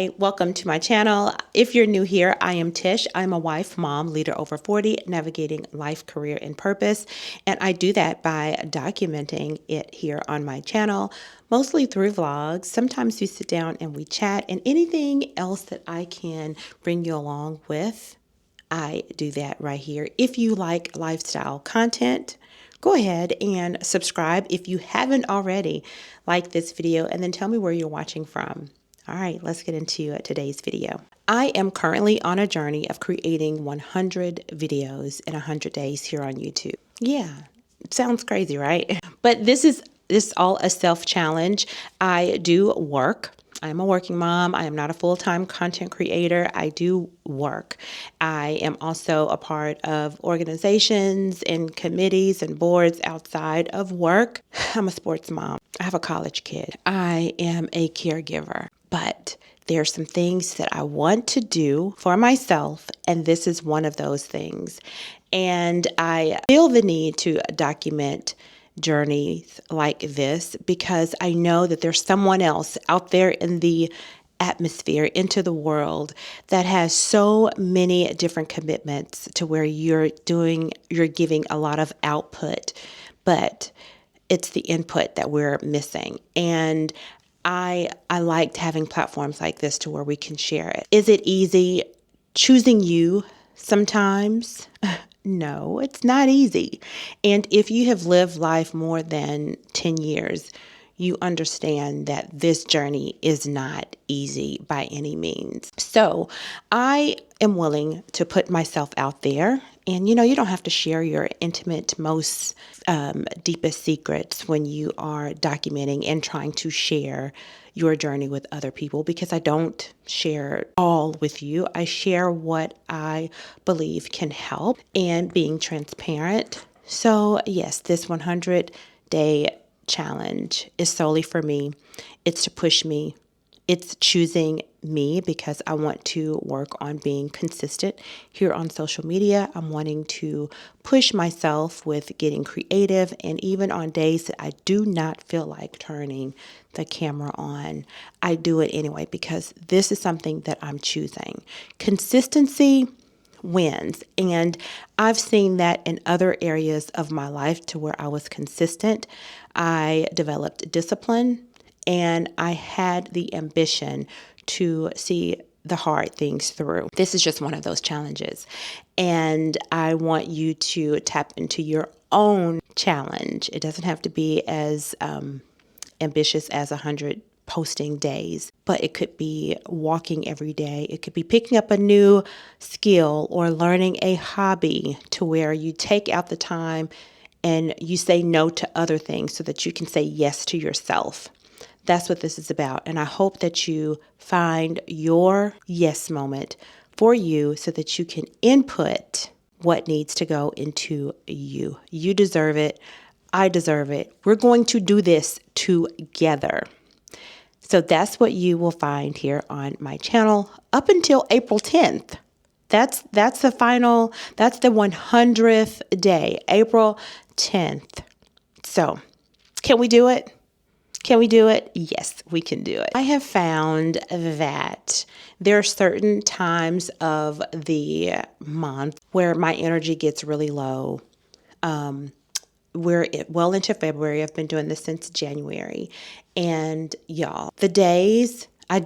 Hi, welcome to my channel. If you're new here, I am Tish. I'm a wife, mom, leader over 40, navigating life, career, and purpose. And I do that by documenting it here on my channel, mostly through vlogs. Sometimes we sit down and we chat, and anything else that I can bring you along with, I do that right here. If you like lifestyle content, go ahead and subscribe if you haven't already. Like this video and then tell me where you're watching from. All right, let's get into today's video. I am currently on a journey of creating 100 videos in 100 days here on YouTube. Yeah, it sounds crazy, right? But this is all a self-challenge. I do work. I'm a working mom. I am not a full-time content creator. I do work. I am also a part of organizations and committees and boards outside of work. I'm a sports mom. I have a college kid. I am a caregiver. But there's some things that I want to do for myself, and this is one of those things. And I feel the need to document journeys like this because I know that there's someone else out there in the atmosphere, into the world, that has so many different commitments to where you're giving a lot of output, but it's the input that we're missing. And I liked having platforms like this to where we can share it. Is it easy choosing you sometimes? No, it's not easy. And if you have lived life more than 10 years, you understand that this journey is not easy by any means. So I am willing to put myself out there. And you don't have to share your intimate, most deepest secrets when you are documenting and trying to share your journey with other people, because I don't share all with you. I share what I believe can help and being transparent. So yes, this 100-day challenge is solely for me. It's to push me. It's choosing me because I want to work on being consistent here on social media. I'm wanting to push myself with getting creative, and even on days that I do not feel like turning the camera on, I do it anyway because this is something that I'm choosing. Consistency wins. And I've seen that in other areas of my life to where I was consistent. I developed discipline and I had the ambition to see the hard things through. This is just one of those challenges. And I want you to tap into your own challenge. It doesn't have to be as ambitious as 100 posting days, but it could be walking every day. It could be picking up a new skill or learning a hobby to where you take out the time and you say no to other things so that you can say yes to yourself. That's what this is about. And I hope that you find your yes moment for you so that you can input what needs to go into you. You deserve it. I deserve it. We're going to do this together. So that's what you will find here on my channel up until April 10th. That's the 100th day, April 10th. So can we do it? Can we do it? Yes, we can do it. I have found that there are certain times of the month where my energy gets really low. We're well into February. I've been doing this since January. And y'all, the days I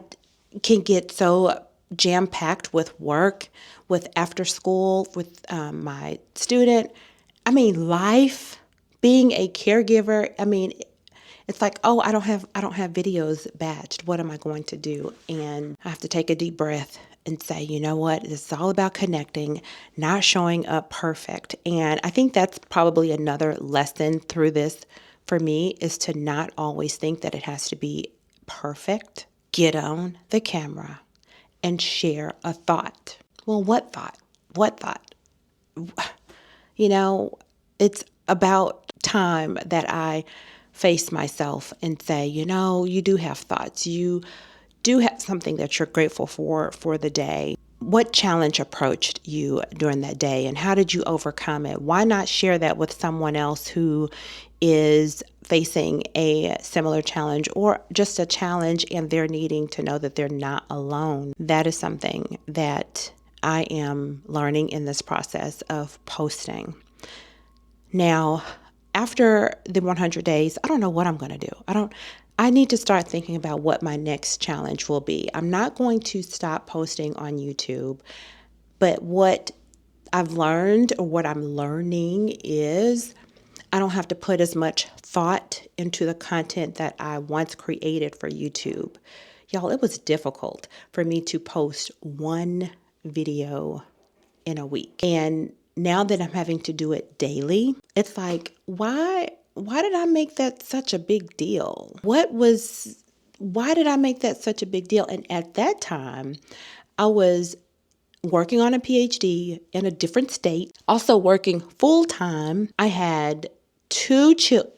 can get so jam-packed with work, with after school, with my student. I mean, life, being a caregiver. I mean, it's like, oh, I don't have videos batched. What am I going to do? And I have to take a deep breath and say, you know what? This is all about connecting, not showing up perfect. And I think that's probably another lesson through this for me, is to not always think that it has to be perfect. Get on the camera and share a thought. Well, what thought? What thought? It's about time that I face myself and say, you do have thoughts. You do have something that you're grateful for the day. What challenge approached you during that day, and how did you overcome it? Why not share that with someone else who is facing a similar challenge or just a challenge and they're needing to know that they're not alone? That is something that I am learning in this process of posting. Now, after the 100 days, I don't know what I'm going to do. I need to start thinking about what my next challenge will be. I'm not going to stop posting on YouTube, but what I've learned or what I'm learning is I don't have to put as much thought into the content that I once created for YouTube. Y'all, it was difficult for me to post one video in a week. And now that I'm having to do it daily, it's like, why did I make that such a big deal? Why did I make that such a big deal? And at that time, I was working on a PhD in a different state, also working full time. I had two children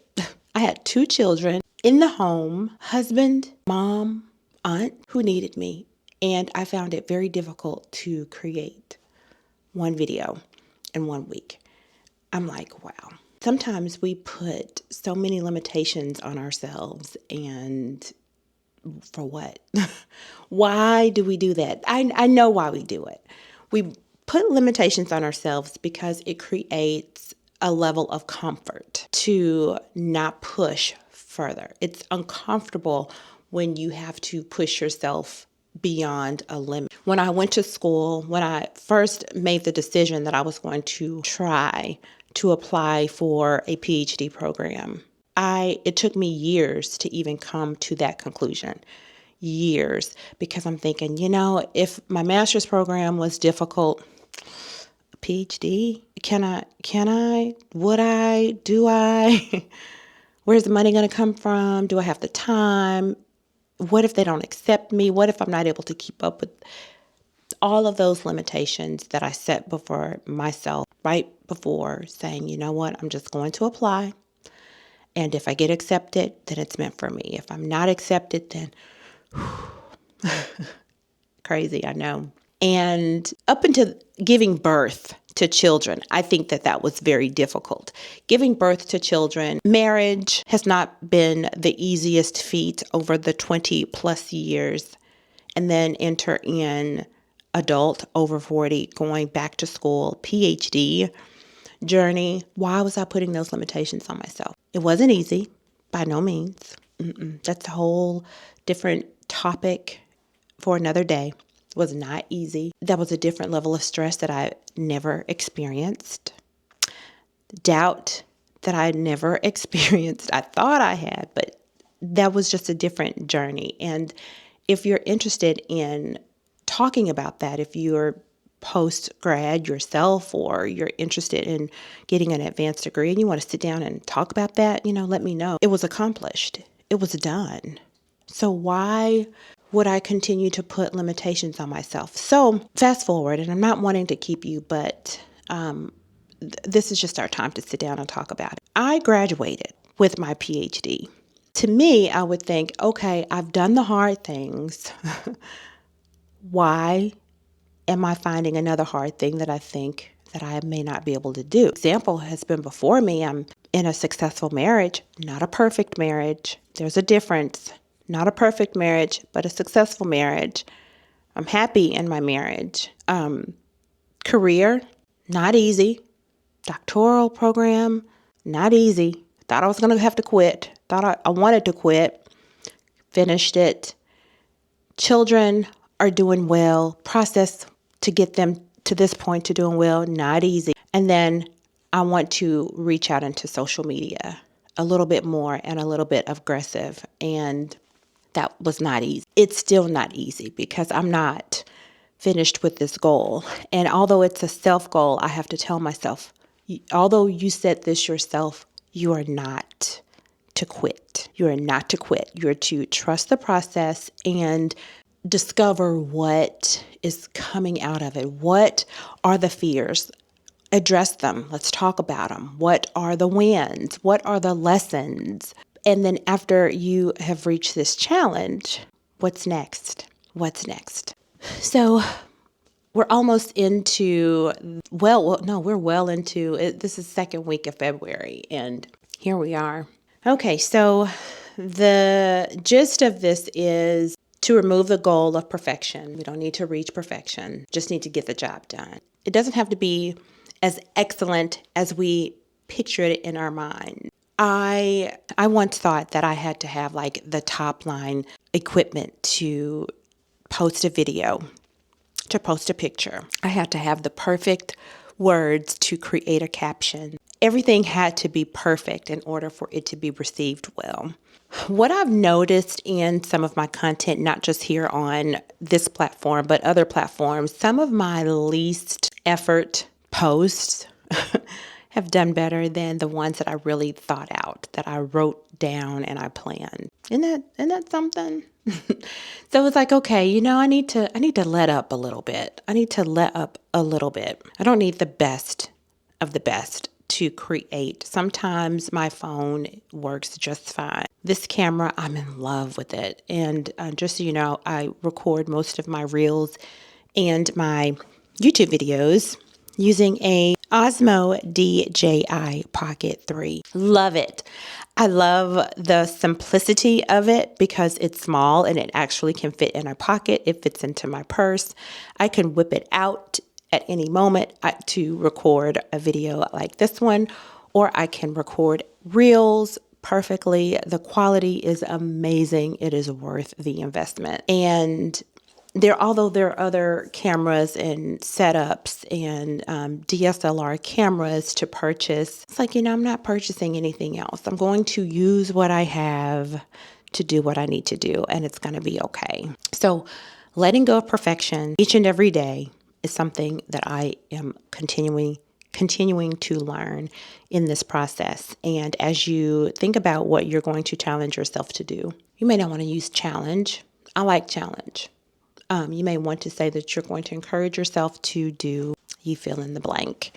in the home, husband, mom, aunt who needed me. And I found it very difficult to create one video in 1 week. I'm like, wow. Sometimes we put so many limitations on ourselves, and for what? Why do we do that? I know why we do it. We put limitations on ourselves because it creates a level of comfort to not push further. It's uncomfortable when you have to push yourself beyond a limit. When I went to school, when I first made the decision that I was going to try to apply for a PhD program, it took me years to even come to that conclusion. Years, because I'm thinking, if my master's program was difficult, PhD, do I, where's the money going to come from? Do I have the time? What if they don't accept me? What if I'm not able to keep up with all of those limitations that I set before myself right before saying, you know what, I'm just going to apply. And if I get accepted, then it's meant for me. If I'm not accepted, then crazy, I know. And up until giving birth to children, I think that was very difficult. Giving birth to children, marriage has not been the easiest feat over the 20 plus years. And then enter in adult over 40, going back to school, PhD journey. Why was I putting those limitations on myself? It wasn't easy, by no means. That's a whole different topic for another day. It was not easy. That was a different level of stress that I never experienced. Doubt that I never experienced. I thought I had, but that was just a different journey. And if you're interested in talking about that, if you're post-grad yourself or you're interested in getting an advanced degree and you want to sit down and talk about that, let me know. It was accomplished. It was done. So why would I continue to put limitations on myself? So fast forward, and I'm not wanting to keep you, but this is just our time to sit down and talk about it. I graduated with my PhD. To me, I would think, okay, I've done the hard things. Why am I finding another hard thing that I think that I may not be able to do? Example has been before me. I'm in a successful marriage, not a perfect marriage. There's a difference. Not a perfect marriage, but a successful marriage. I'm happy in my marriage. Career, not easy. Doctoral program, not easy. Thought I was going to have to quit. Thought I wanted to quit. Finished it. Children are doing well. Process to get them to this point to doing well, not easy. And then I want to reach out into social media a little bit more and a little bit aggressive. And that was not easy. It's still not easy because I'm not finished with this goal. And although it's a self goal, I have to tell myself, although you set this yourself, you are not to quit. You are not to quit. You're to trust the process and discover what is coming out of it. What are the fears? Address them. Let's talk about them. What are the wins? What are the lessons? And then after you have reached this challenge, what's next? What's next? So we're almost into, no, we're well into it. This is second week of February, and here we are. Okay, so the gist of this is to remove the goal of perfection. We don't need to reach perfection, just need to get the job done. It doesn't have to be as excellent as we picture it in our mind. I once thought that I had to have like the top line equipment to post a video, to post a picture. I had to have the perfect words to create a caption. Everything had to be perfect in order for it to be received well. What I've noticed in some of my content, not just here on this platform, but other platforms, some of my least effort posts have done better than the ones that I really thought out, that I wrote down and I planned. Isn't that something? So it's like, okay, I need to let up a little bit. I need to let up a little bit. I don't need the best of the best to create. Sometimes my phone works just fine. This camera, I'm in love with it. And just so you know, I record most of my reels and my YouTube videos using a Osmo DJI Pocket 3. Love it. I love the simplicity of it because it's small and it actually can fit in a pocket. It fits into my purse. I can whip it out at any moment to record a video like this one, or I can record reels perfectly. The quality is amazing. It is worth the investment. And although there are other cameras and setups and DSLR cameras to purchase, it's like, I'm not purchasing anything else. I'm going to use what I have to do what I need to do, and it's going to be okay. So letting go of perfection each and every day is something that I am continuing to learn in this process. And as you think about what you're going to challenge yourself to do, you may not want to use challenge. I like challenge. You may want to say that you're going to encourage yourself to do, you fill in the blank.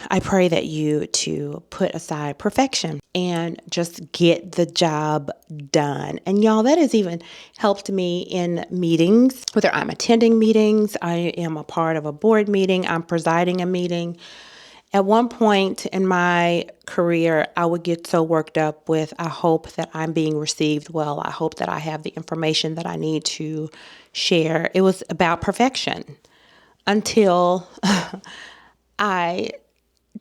I pray that you to put aside perfection and just get the job done. And y'all, that has even helped me in meetings, whether I'm attending meetings, I am a part of a board meeting, I'm presiding a meeting. At one point in my career, I would get so worked up with, I hope that I'm being received well. I hope that I have the information that I need to share. It was about perfection until I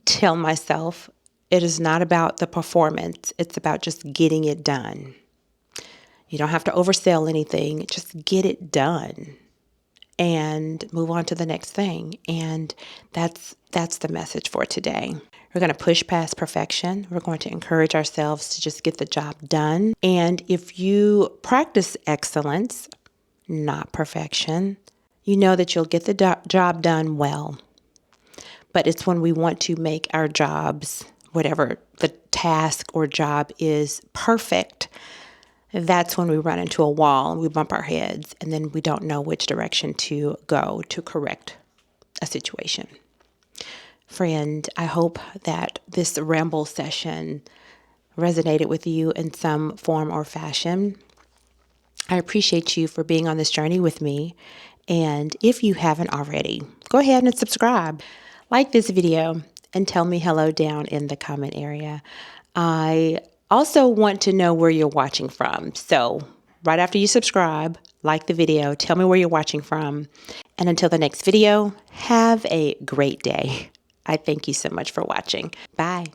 tell myself it is not about the performance. It's about just getting it done. You don't have to oversell anything. Just get it done and move on to the next thing. And that's the message for today. We're going to push past perfection. We're going to encourage ourselves to just get the job done. And if you practice excellence, not perfection, you know that you'll get the job done well. But it's when we want to make our jobs, whatever the task or job is, perfect, that's when we run into a wall and we bump our heads, and then we don't know which direction to go to correct a situation. Friend, I hope that this ramble session resonated with you in some form or fashion. I appreciate you for being on this journey with me. And if you haven't already, go ahead and subscribe. Like this video and tell me hello down in the comment area. I also want to know where you're watching from. So right after you subscribe, like the video, tell me where you're watching from. And until the next video, have a great day. I thank you so much for watching. Bye.